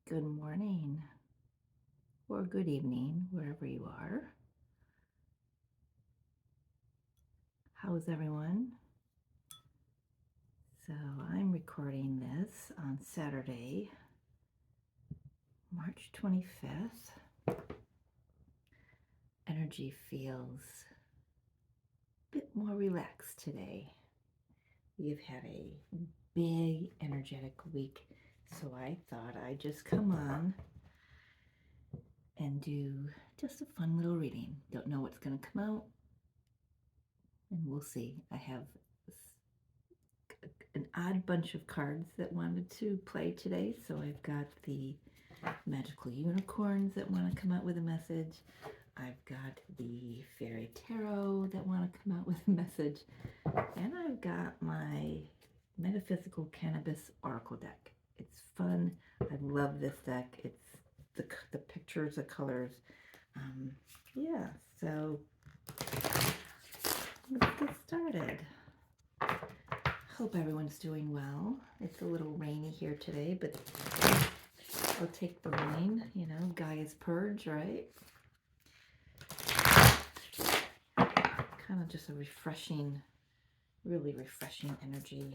Good morning or good evening, wherever you are. How's everyone? So, I'm recording this on Saturday, March 25th. Energy feels a bit more relaxed today. We've had a big, energetic week, so I thought I'd just come on and do just a fun little reading. Don't know what's going to come out, and we'll see. I have an odd bunch of cards that wanted to play today. So I've got the magical unicorns that want to come out with a message. I've got the fairy tarot that want to come out with a message. And I've got my metaphysical cannabis oracle deck. It's fun. I love this deck. It's the pictures, the colors. Yeah, so let's get started. Hope everyone's doing well. It's a little rainy here today, but I'll take the rain. You know, Gaia's purge, right? Kind of just a refreshing, really refreshing energy.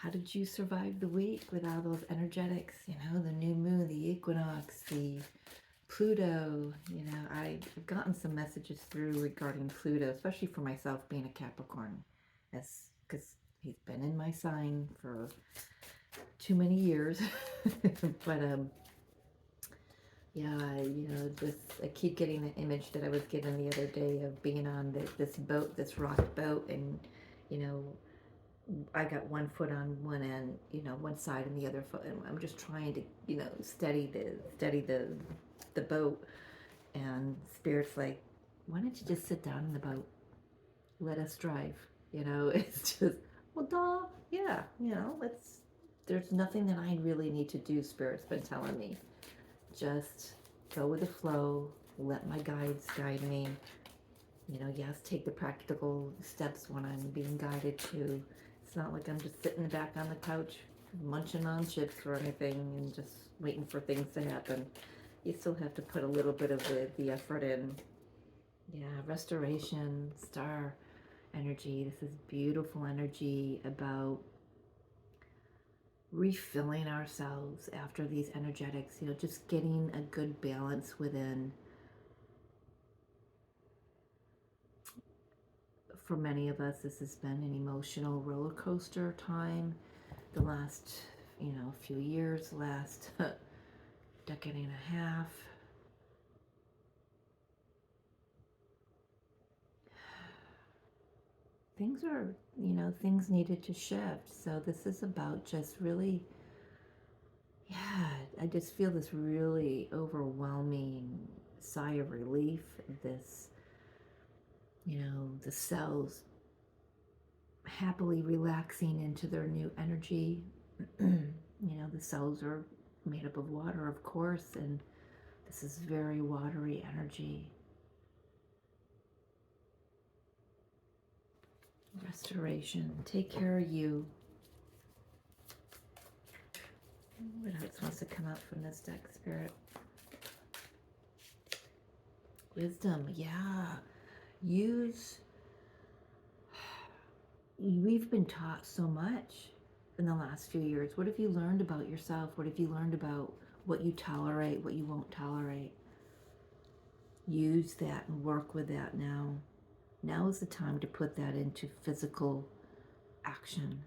How did you survive the week with all those energetics? You know, the new moon, the equinox, the Pluto. You know, I've gotten some messages through regarding Pluto, especially for myself being a Capricorn, because he's been in my sign for too many years. But yeah, you know, I keep getting the image that I was given the other day of being on this boat, this rock boat, and you know, I got one foot on one end, you know, one side, and the other foot, and I'm just trying to, you know, steady the boat. And Spirit's like, why don't you just sit down in the boat, let us drive? You know, it's just, well, duh, yeah, you know, there's nothing that I really need to do. Spirit's been telling me, just go with the flow, let my guides guide me. You know, yes, take the practical steps when I'm being guided to. It's not like I'm just sitting back on the couch munching on chips or anything and just waiting for things to happen. You still have to put a little bit of the effort in. Yeah, restoration, star energy. This is beautiful energy about refilling ourselves after these energetics, you know, just getting a good balance within. For many of us, this has been an emotional roller coaster time the last, you know, few years, last decade and a half. Things are, you know, things needed to shift. So this is about just really, yeah, I just feel this really overwhelming sigh of relief. This, you know, the cells happily relaxing into their new energy. You know, the cells are made up of water, of course, and this is very watery energy. Restoration. Take care of you. What else wants to come out from this deck, Spirit? Wisdom. Yeah. Use. We've been taught so much in the last few years. What have you learned about yourself? What have you learned about what you tolerate, what you won't tolerate? Use that and work with that now. Now is the time to put that into physical action.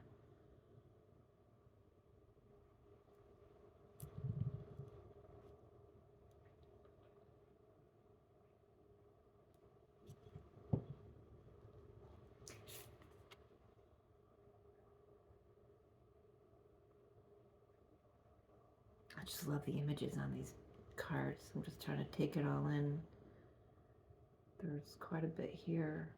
I just love the images on these cards. I'm just trying to take it all in. There's quite a bit here.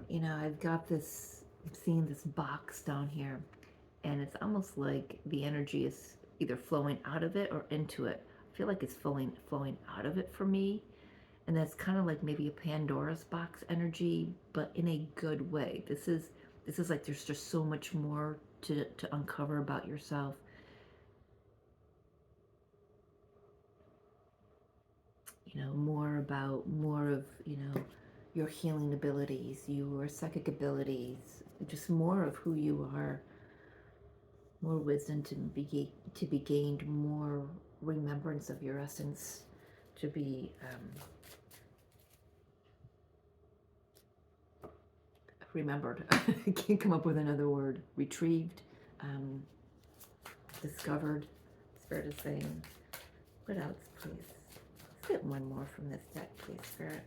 You know, I've got this, I'm seeing this box down here, and it's almost like the energy is either flowing out of it or into it. feel like it's flowing out of it for me. And that's kind of like maybe a Pandora's box energy, but in a good way. This is like there's just so much more to uncover about yourself. You know, more of, you know, your healing abilities, your psychic abilities, just more of who you are, more wisdom to be gained, more remembrance of your essence to be remembered. I can't come up with another word. Retrieved, um, discovered. Spirit is saying. What else, please? Let's get one more from this deck, please, Spirit.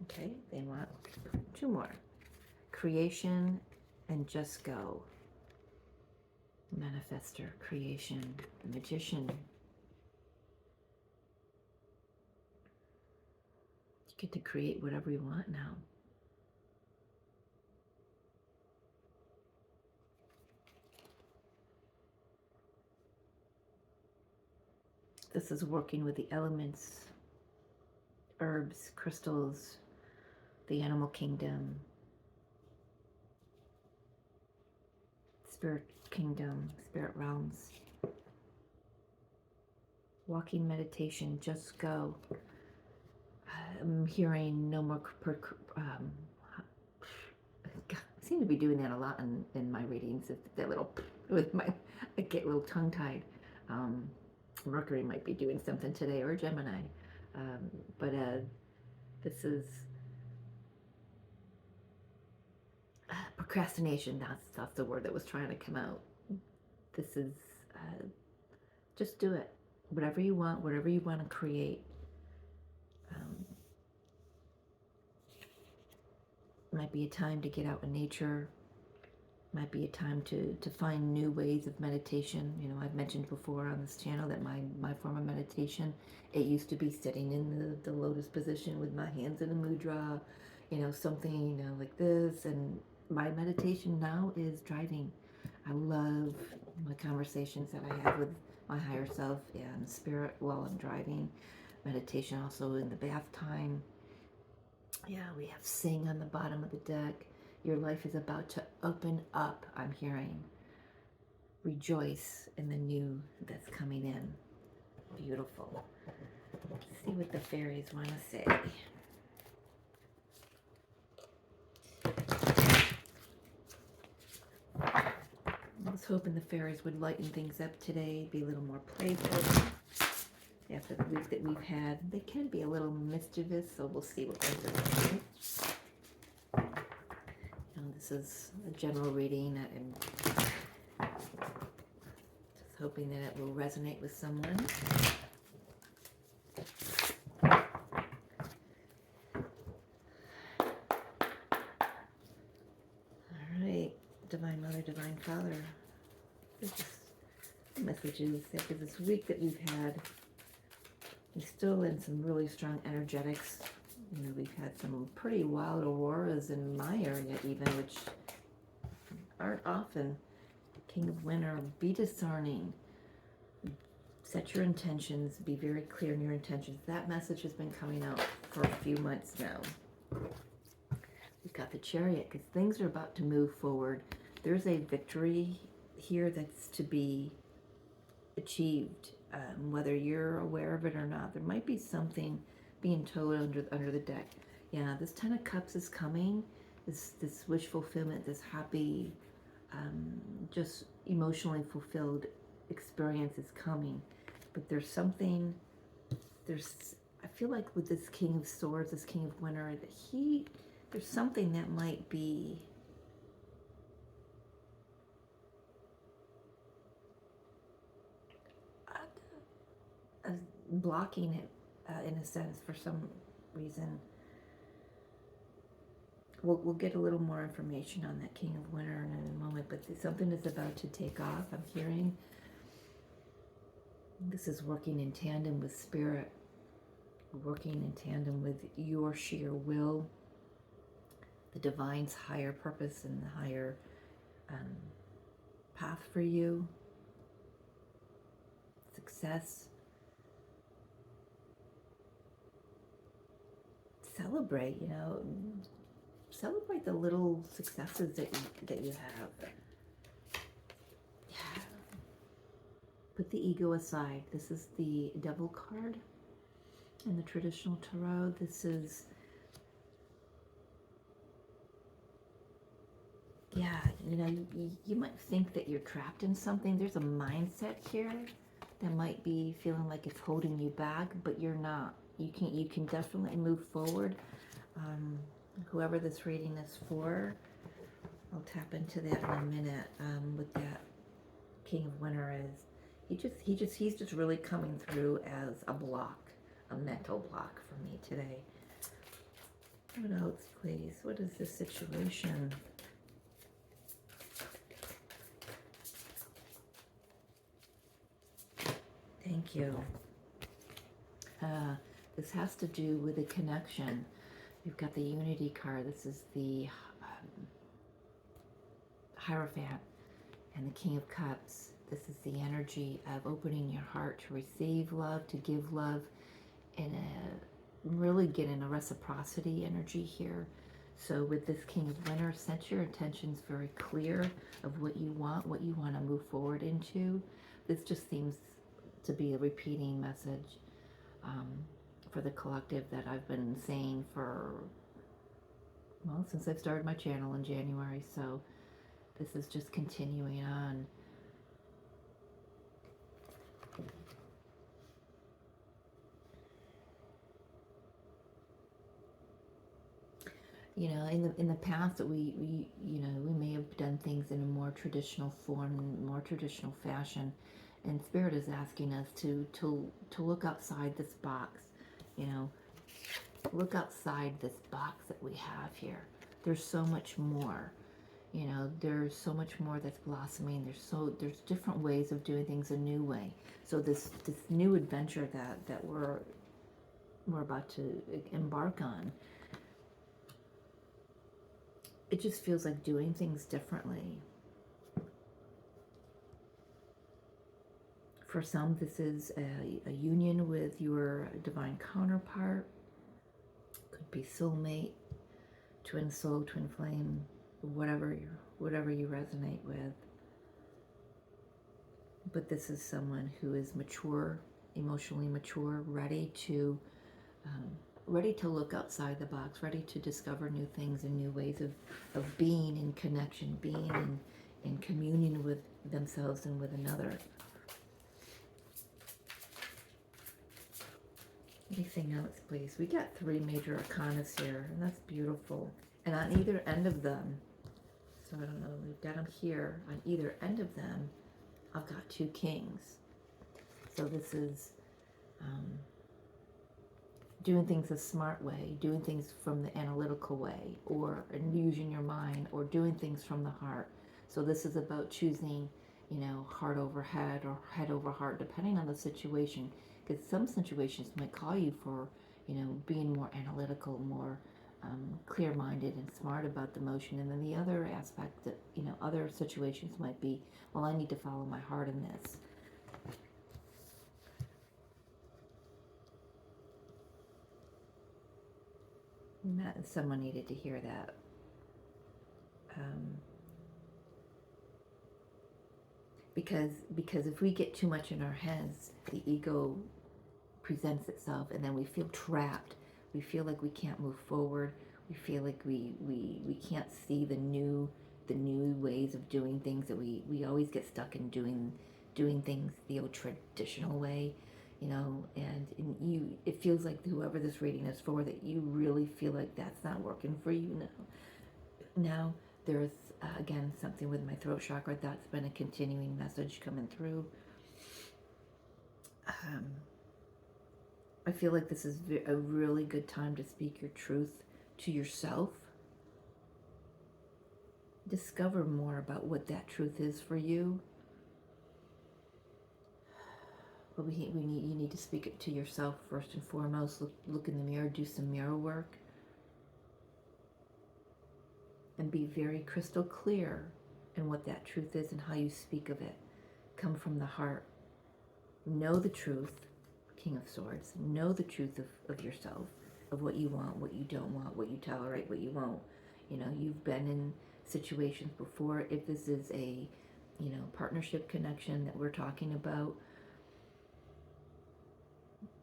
Okay, they want 2 more. Creation and just go. Manifester, creation, the magician. You get to create whatever you want now. This is working with the elements, herbs, crystals, the animal kingdom, spirit kingdom, spirit realms. Walking meditation, just go. I'm hearing no more. I seem to be doing that a lot in my readings. That little with my, I get a little tongue tied. Mercury might be doing something today, or Gemini, but this is procrastination. That's the word that was trying to come out. This is just do it. Whatever you want to create. Might be a time to get out in nature. Might be a time to find new ways of meditation. You know, I've mentioned before on this channel that my form of meditation, it used to be sitting in the lotus position with my hands in a mudra, you know, something, you know, like this. And my meditation now is driving. I love my conversations that I have with my higher self and spirit while I'm driving. Meditation also in the bath time. Yeah, we have sing on the bottom of the deck. Your life is about to open up, I'm hearing. Rejoice in the new that's coming in. Beautiful. Let's see what the fairies want to say. I was hoping the fairies would lighten things up today, be a little more playful. After the week that we've had, they can be a little mischievous, so we'll see what goes on. This is a general reading. I'm just hoping that it will resonate with someone. All right, Divine Mother, Divine Father, this is messages after this week that we've had. We're still in some really strong energetics. You know, we've had some pretty wild auroras in my area even, which aren't often. King of Winter, be discerning. Set your intentions. Be very clear in your intentions. That message has been coming out for a few months now. We've got the Chariot because things are about to move forward. There's a victory here that's to be achieved. Whether you're aware of it or not, there might be something being told under the deck. Yeah, this 10 of Cups is coming. This wish fulfillment, this happy, just emotionally fulfilled experience is coming. But there's something. I feel like with this King of Swords, this King of Winter, that there's something that might be blocking it in a sense for some reason. We'll get a little more information on that King of Winter in a moment, but something is about to take off. I'm hearing this is working in tandem with spirit, working in tandem with your sheer will, the divine's higher purpose and the higher path for you. success. Celebrate, celebrate the little successes that you have. Yeah. Put the ego aside. This is the Devil card in the traditional tarot. This is, yeah, you might think that you're trapped in something. There's a mindset here that might be feeling like it's holding you back, but you're not. You can definitely move forward. Whoever this reading is for, I'll tap into that in a minute. With that King of Winter is, he's just really coming through as a block, a mental block for me today. What else, please? What is this situation? Thank you. This has to do with a connection. We've got the Unity card. This is the Hierophant and the King of Cups. This is the energy of opening your heart to receive love, to give love, and really getting a reciprocity energy here. So with this King of Winter, set your intentions very clear of what you want to move forward into. This just seems to be a repeating message for the collective that I've been saying for, well, since I've started my channel in January. So this is just continuing on. In the past, we may have done things in a more traditional form, more traditional fashion, and Spirit is asking us to look outside this box. Look outside this box that we have here. There's so much more. There's so much more that's blossoming. There's different ways of doing things a new way. So this new adventure that we're about to embark on, it just feels like doing things differently. For some, this is a union with your divine counterpart. Could be soulmate, twin soul, twin flame, whatever you resonate with. But this is someone who is mature, emotionally mature, ready to look outside the box, ready to discover new things and new ways of being in connection, being in communion with themselves and with another. Anything else, please? We got 3 major arcanas here, and that's beautiful. And on either end of them, so I don't know, we've got them here. On either end of them, I've got 2 kings. So this is doing things a smart way, doing things from the analytical way, or using your mind, or doing things from the heart. So this is about choosing, heart over head or head over heart, depending on the situation. Because some situations might call you for, being more analytical, more clear-minded and smart about the motion. And then the other aspect that, other situations might be, well, I need to follow my heart in this. Someone needed to hear that. Because if we get too much in our heads, the ego presents itself, and then we feel trapped. We feel like we can't move forward. We feel like we can't see the new ways of doing things, that we always get stuck in doing things the old traditional way, and it feels like whoever this reading is for, that you really feel like that's not working for you now. There's again something with my throat chakra that's been a continuing message coming through. I feel like this is a really good time to speak your truth to yourself. Discover more about what that truth is for you. But you need to speak it to yourself first and foremost. Look in the mirror, do some mirror work, and be very crystal clear in what that truth is and how you speak of it. Come from the heart. Know the truth, King of Swords. Know the truth of yourself, of what you want, what you don't want, what you tolerate, what you won't. You've been in situations before. If this is a, partnership connection that we're talking about,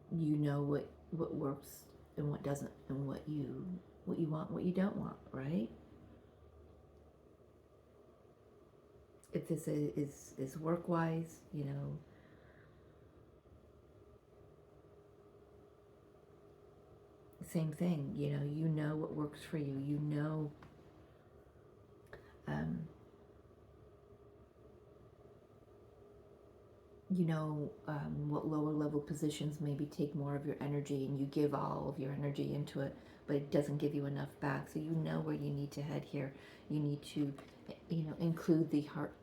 what works and what doesn't, and what you want, what you don't want, right? If this is work wise, same thing. What works for you. Um, what lower level positions maybe take more of your energy, and you give all of your energy into it, but it doesn't give you enough back. So where you need to head here. You need to, include the heart,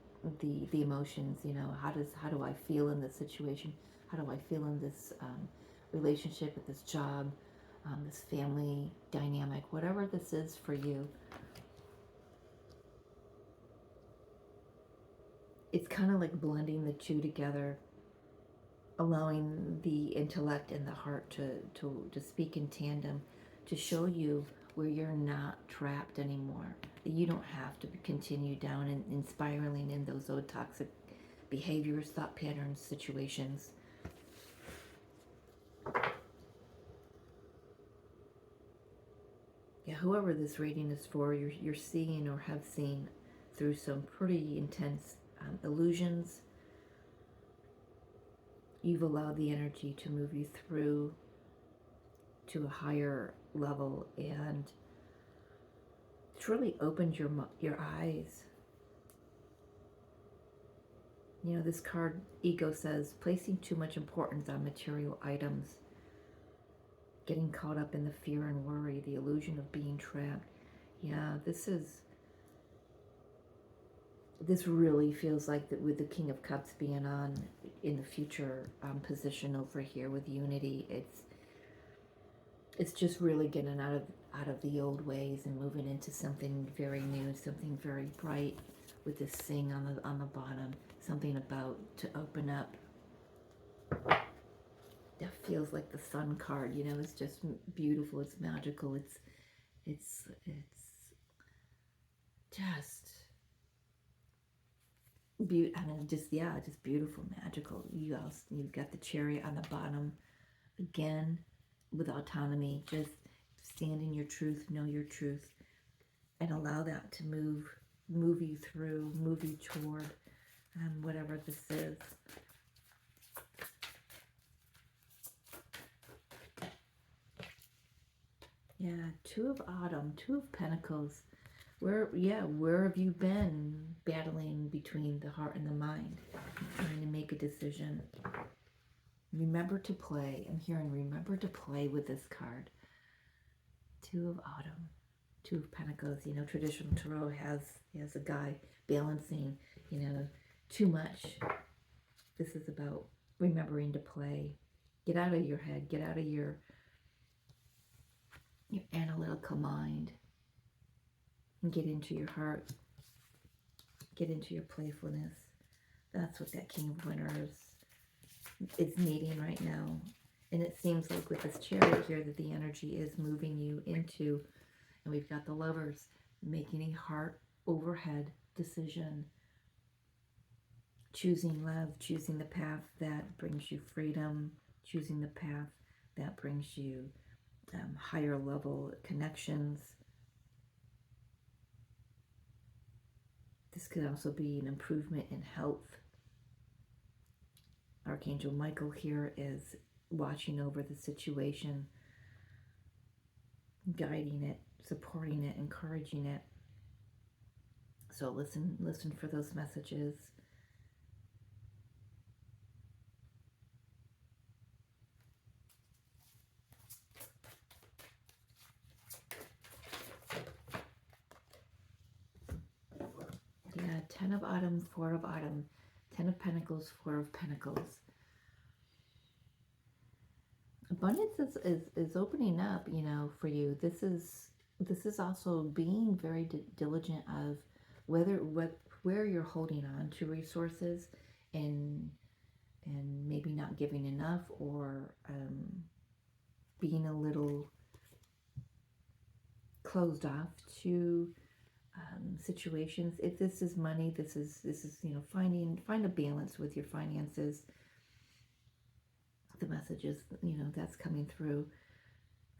the emotions. How do I feel in this situation? How do I feel in this relationship, with this job, this family dynamic, whatever this is for you. It's kind of like blending the two together, allowing the intellect and the heart to speak in tandem, to show you where you're not trapped anymore, that you don't have to continue down and spiraling in those old toxic behaviors, thought patterns, situations. Yeah, whoever this reading is for, you're seeing or have seen through some pretty intense illusions. You've allowed the energy to move you through to a higher level, and it's really opened your eyes. This card, Ego, says placing too much importance on material items, getting caught up in the fear and worry, the illusion of being trapped. Yeah, this really feels like that, with the King of Cups being on in the future position over here with Unity. It's just really getting out of the old ways and moving into something very new, something very bright, with this thing on the bottom, something about to open up. That feels like the Sun card. It's just beautiful. It's magical. It's just just beautiful, magical. You've got the Chariot on the bottom again, with autonomy. Just stand in your truth, know your truth, and allow that to move you through, move you toward whatever this is. Yeah, Two of Autumn, Two of Pentacles. Where have you been battling between the heart and the mind, trying to make a decision? Remember to play. I'm hearing remember to play with this card. Two of Autumn, Two of Pentacles. Traditional tarot has a guy balancing, too much. This is about remembering to play. Get out of your head. Get out of your analytical mind. And get into your heart. Get into your playfulness. That's what that King of Winners is needing right now. And it seems like with this Chariot here that the energy is moving you into, and we've got the Lovers, making a heart over head decision, choosing love, choosing the path that brings you freedom, choosing the path that brings you higher level connections. This could also be an improvement in health. Archangel Michael here is watching over the situation, guiding it, supporting it, encouraging it. So listen for those messages. Yeah, Ten of Autumn, Four of Autumn, Ten of Pentacles, Four of Pentacles. Abundance is opening up, for you. This is also being very diligent of where you're holding on to resources, and and maybe not giving enough, or being a little closed off to situations. If this is money, this is find a balance with your finances. The messages that's coming through.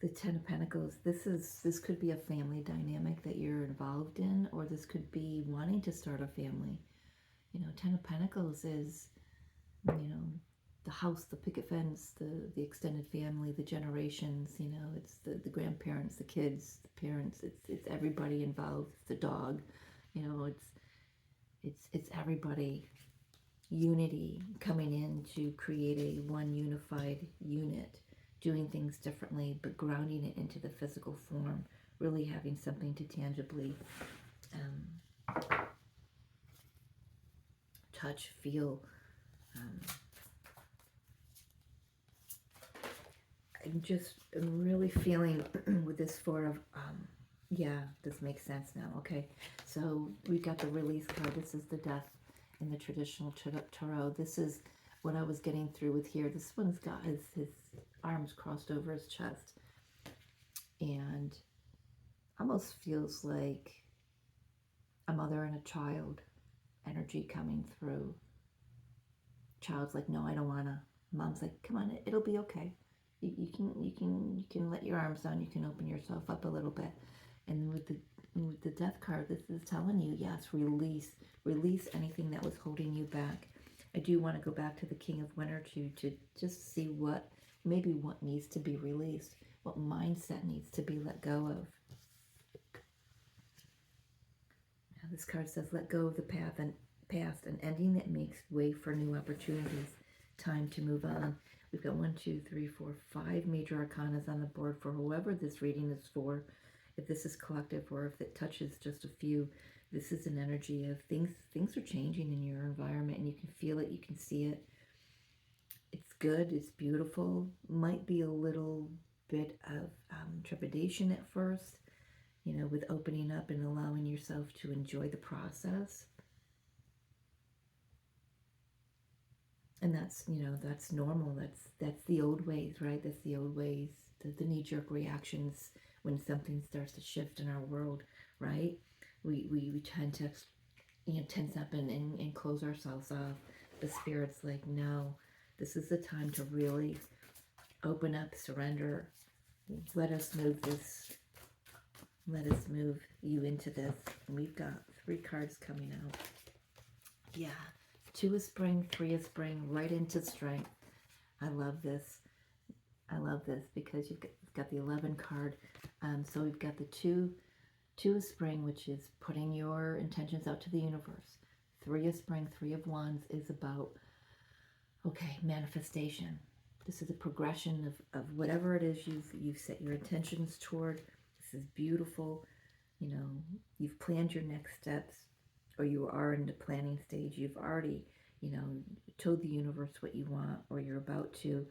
The Ten of Pentacles. This could be a family dynamic that you're involved in, or this could be wanting to start a family. Ten of Pentacles is the house, the picket fence, the extended family, the generations. It's the grandparents, the kids, the parents. It's everybody involved. It's the dog. It's everybody. Unity coming in to create a one unified unit, doing things differently, but grounding it into the physical form, really having something to tangibly touch, feel. I'm really feeling with this Four of, yeah, this makes sense now. Okay, so we got the release card. This is the Death in the traditional tarot. This is what I was getting through with here. This one's got his arms crossed over his chest, and almost feels like a mother and a child energy coming through. Child's like, no, I don't wanna. Mom's like, come on, it'll be okay. You can let your arms down. You can open yourself up a little bit. And with the Death card, this is telling you, yes, release anything that was holding you back. I do want to go back to the King of Winter to just see what needs to be released, what mindset needs to be let go of. Now this card says, let go of the past, an ending that makes way for new opportunities. Time to move on. We've got 1, 2, 3, 4, 5 major arcanas on the board for whoever this reading is for. If this is collective or if it touches just a few, this is an energy of things are changing in your environment, and you can feel it, you can see it. It's good, it's beautiful. Might be a little bit of trepidation at first, with opening up and allowing yourself to enjoy the process. And that's normal. That's the old ways, right? That's the old ways, the knee-jerk reactions when something starts to shift in our world, right? We tend to tense up and close ourselves off. The Spirit's like, no, this is the time to really open up, surrender. Let us move this. Let us move you into this. And we've got 3 cards coming out. Yeah. 2 of Spring, 3 of Spring, right into strength. I love this. I love this because you've got the 11 card. So we've got the 2 of Spring, which is putting your intentions out to the universe. 3 of Spring, 3 of Wands is about, okay, manifestation. This is a progression of whatever it is you've set your intentions toward. This is beautiful. You've planned your next steps, or you are in the planning stage. You've already, told the universe what you want, or you're about to.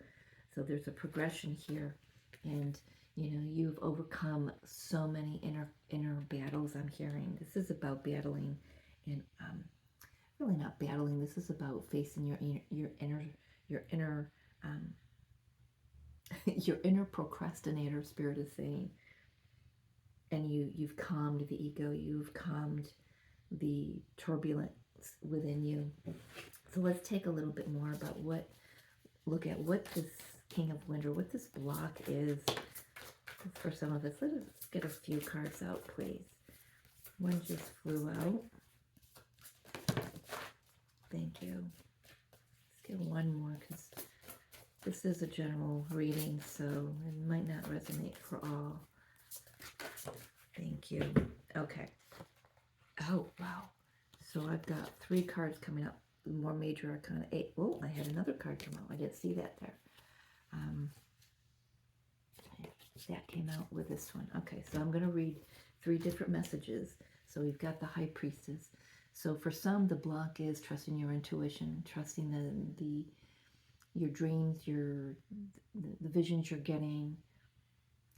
So there's a progression here, and you've overcome so many inner battles. I'm hearing this is about battling, and really not battling. This is about facing your inner your inner procrastinator. Spirit is saying, and you've calmed the ego. You've calmed the turbulence within you. So let's take a little bit more about look at what this King of Winter, what this block is for some of us. Let's get a few cards out, please. One just flew out. Thank you. Let's get one more, because this is a general reading, so it might not resonate for all. Thank you. Okay. Oh, wow. So I've got 3 cards coming up. More major arcana. 8. Oh, I had another card come out. I didn't see that there. That came out with this one. Okay, so I'm going to read 3 different messages. So we've got the High Priestess. So for some, the block is trusting your intuition, trusting your dreams, the visions you're getting.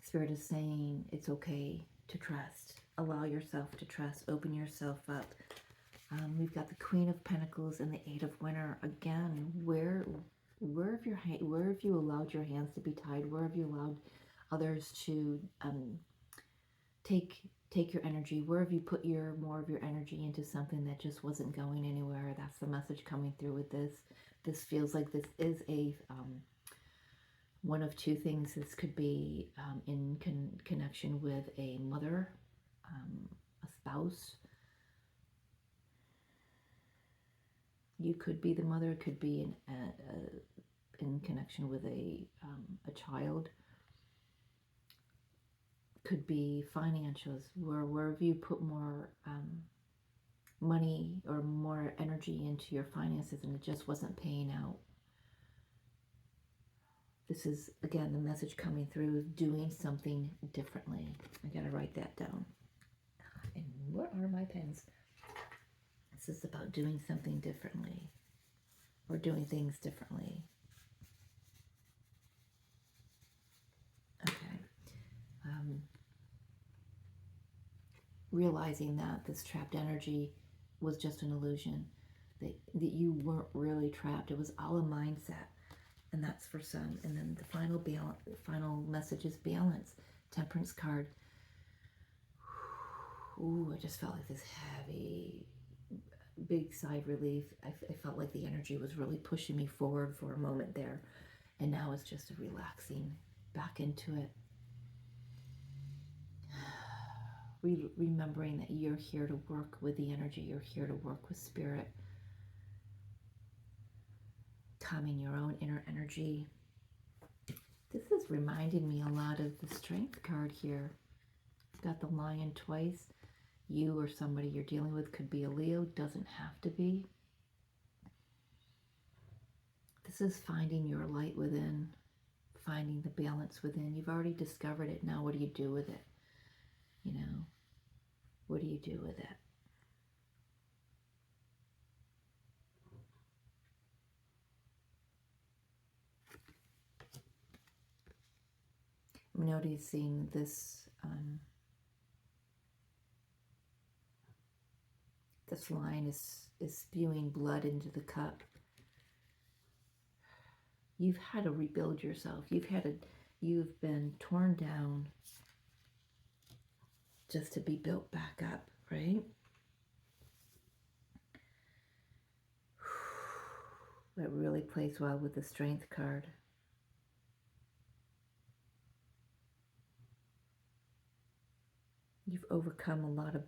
Spirit is saying it's okay to trust. Allow yourself to trust. Open yourself up. We've got the Queen of Pentacles and the Eight of Winter. Again, where have you allowed your hands to be tied? Where have you allowed others to take your energy? Where have you put more of your energy into something that just wasn't going anywhere? That's the message coming through with this. This feels like this is a one of two things. This could be in connection with a mother, a spouse. You could be the mother. It could be in connection with a child. Could be financials. Wherever you put more money or more energy into your finances and it just wasn't paying out. This is, again, the message coming through, doing something differently. I gotta write that down. And where are my pens? This is about doing something differently, or doing things differently. Okay. Realizing that this trapped energy was just an illusion, that you weren't really trapped. It was all a mindset. And that's for some. And then the final message is balance. Temperance card. Ooh, I just felt like this heavy, big sigh of relief. I felt like the energy was really pushing me forward for a moment there. And now it's just a relaxing back into it. Remembering that you're here to work with the energy. You're here to work with spirit. Calming your own inner energy. This is reminding me a lot of the Strength card here. Got the Lion twice. You or somebody you're dealing with could be a Leo, doesn't have to be. This is finding your light within, finding the balance within. You've already discovered it. Now what do you do with it? You know, what do you do with it? I'm noticing this this line is spewing blood into the cup. You've had to rebuild yourself. You've been torn down just to be built back up, right? That really plays well with the Strength card. You've overcome a lot of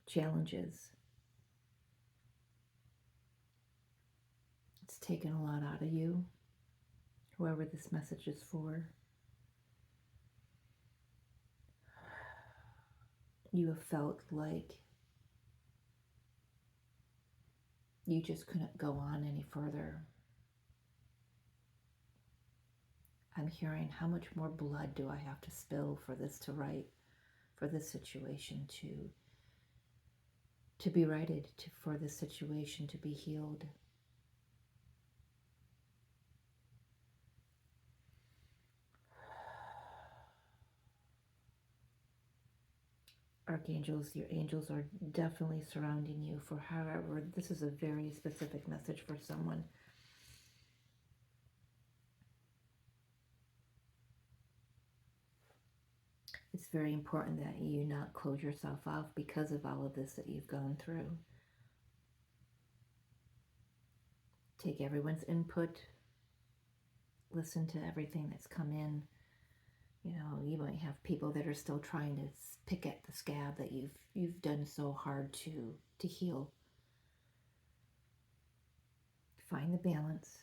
challenges. It's taken a lot out of you, whoever this message is for. You have felt like you just couldn't go on any further. I'm hearing, how much more blood do I have to spill for this to right, for this situation to be righted, for this situation to be healed. Archangels, your angels are definitely surrounding you for however, this is a very specific message for someone. It's very important that you not close yourself off because of all of this that you've gone through. Take everyone's input. Listen to everything that's come in. You know, you might have people that are still trying to pick at the scab that you've done so hard to heal. Find the balance.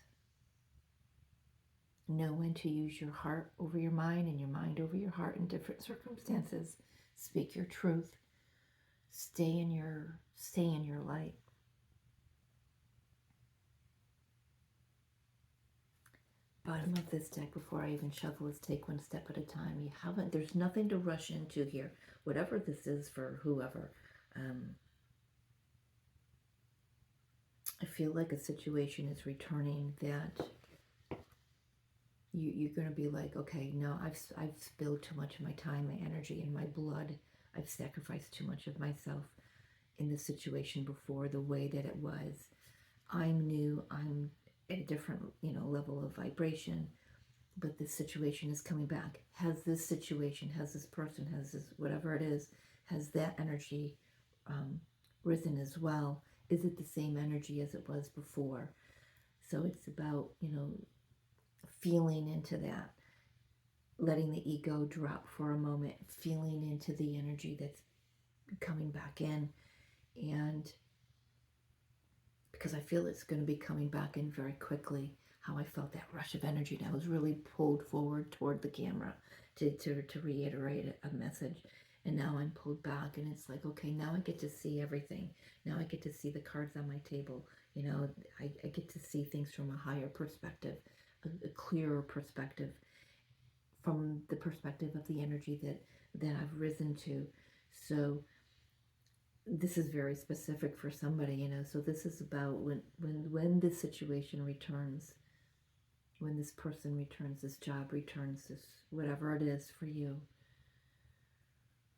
Know when to use your heart over your mind and your mind over your heart in different circumstances. Speak your truth. Stay in your light. Bottom of this deck, before I even shuffle, is take one step at a time. There's nothing to rush into here. Whatever this is for whoever. I feel like a situation is returning that you're going to be like, okay, no, I've spilled too much of my time, my energy, and my blood. I've sacrificed too much of myself in the situation before, the way that it was. I'm new, I'm at a different, level of vibration, but this situation is coming back. Has this situation, has this person, has this, whatever it is, has that energy risen as well? Is it the same energy as it was before? So it's about, feeling into that, letting the ego drop for a moment, feeling into the energy that's coming back in. And because I feel it's going to be coming back in very quickly, how I felt that rush of energy, and I was really pulled forward toward the camera to reiterate a message. And now I'm pulled back, and it's like, okay, now I get to see everything. Now I get to see the cards on my table. I get to see things from a higher perspective, a clearer perspective, from the perspective of the energy that I've risen to. So this is very specific for somebody, so this is about when this situation returns, when this person returns, this job returns, this whatever it is for you.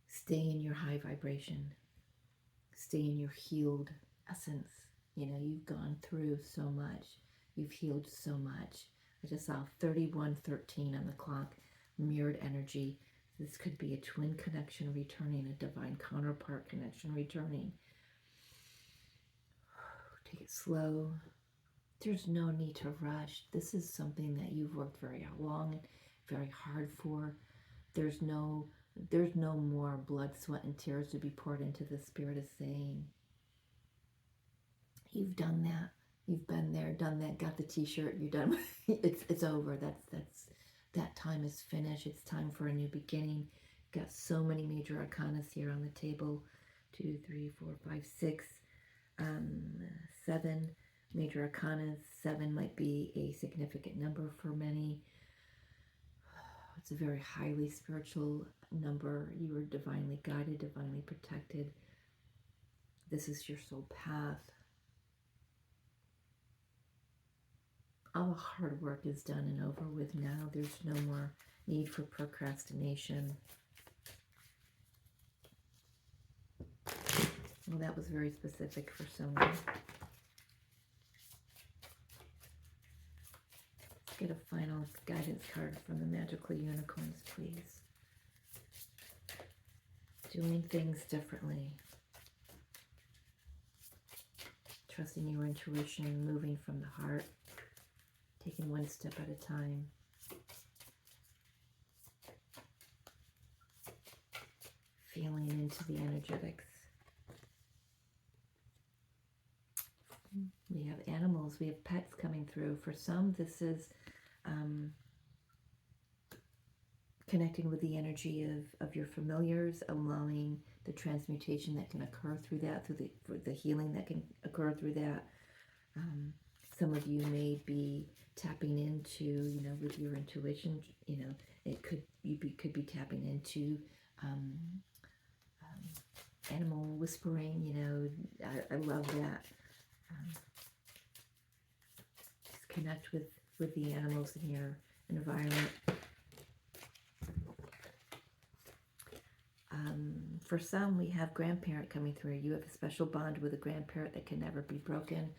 Stay in your high vibration. Stay in your healed essence. You've gone through so much. You've healed so much. I just saw 3113 on the clock, mirrored energy. This could be a twin connection returning, a divine counterpart connection returning. Take it slow. There's no need to rush. This is something that you've worked very long, very hard for. There's no more blood, sweat, and tears to be poured into this. Spirit is saying, you've done that. You've been there, done that, got the t-shirt, you're done. It's over. That time is finished. It's time for a new beginning. Got so many major arcanas here on the table. 2, 3, 4, 5, 6, 7 major arcanas. 7 might be a significant number for many. It's a very highly spiritual number. You are divinely guided, divinely protected. This is your soul path. All the hard work is done and over with now. There's no more need for procrastination. Well, that was very specific for someone. Let's get a final guidance card from the Magical Unicorns, please. Doing things differently. Trusting your intuition, moving from the heart. Taking one step at a time. Feeling into the energetics. We have animals, we have pets coming through. For some, this is connecting with the energy of your familiars, allowing the transmutation that can occur through that, through the healing that can occur through that. Some of you may be tapping into, with your intuition, it could could be tapping into animal whispering, I love that. Just connect with the animals in your environment. For some, we have grandparent coming through. You have a special bond with a grandparent that can never be broken.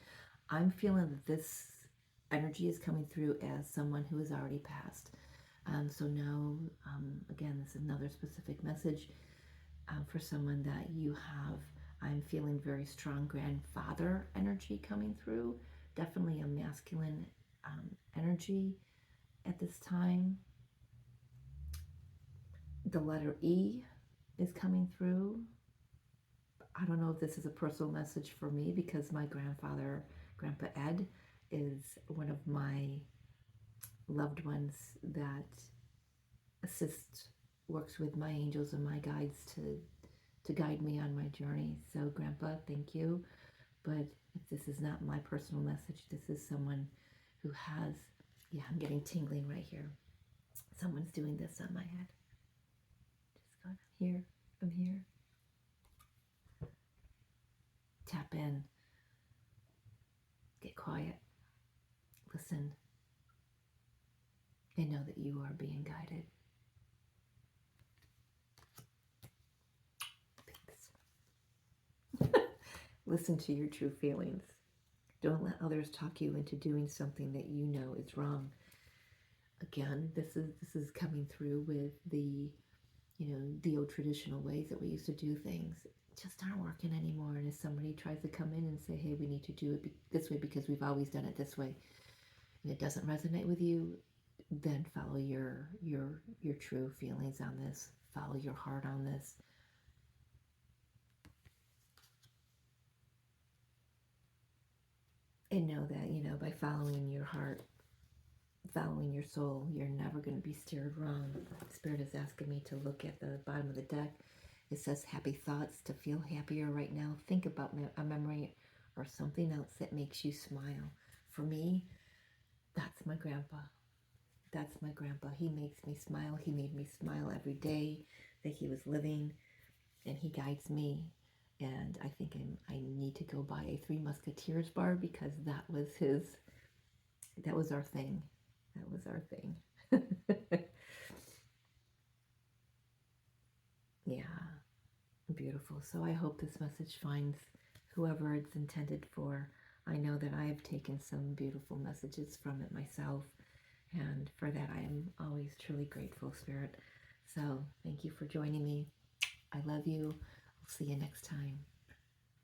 I'm feeling that this energy is coming through as someone who has already passed. So now, again, this is another specific message for someone that you have. I'm feeling very strong grandfather energy coming through. Definitely a masculine energy at this time. The letter E is coming through. I don't know if this is a personal message for me, because my grandfather, Grandpa Ed, is one of my loved ones that works with my angels and my guides to guide me on my journey. So Grandpa, thank you. But if this is not my personal message, this is someone who has, I'm getting tingling right here. Someone's doing this on my head. Just going here, from here. Tap in. Get quiet. Listen. And know that you are being guided. Thanks. Listen to your true feelings. Don't let others talk you into doing something that you know is wrong. Again, this is coming through with the old traditional ways that we used to do things just aren't working anymore. And if somebody tries to come in and say, hey, we need to do it this way because we've always done it this way, and it doesn't resonate with you, then follow your true feelings on this. Follow your heart on this. And know that, by following your heart, following your soul, you're never going to be steered wrong. Spirit is asking me to look at the bottom of the deck. It says happy thoughts. To feel happier right now, think about a memory or something else that makes you smile. For me, that's my grandpa. That's my grandpa. He makes me smile. He made me smile every day that he was living, and he guides me. And I think I need to go buy a Three Musketeers bar because that was our thing. That was our thing. Yeah, beautiful. So I hope this message finds whoever it's intended for. I know that I have taken some beautiful messages from it myself, and for that I am always truly grateful, Spirit. So thank you for joining me. I love you. I'll see you next time.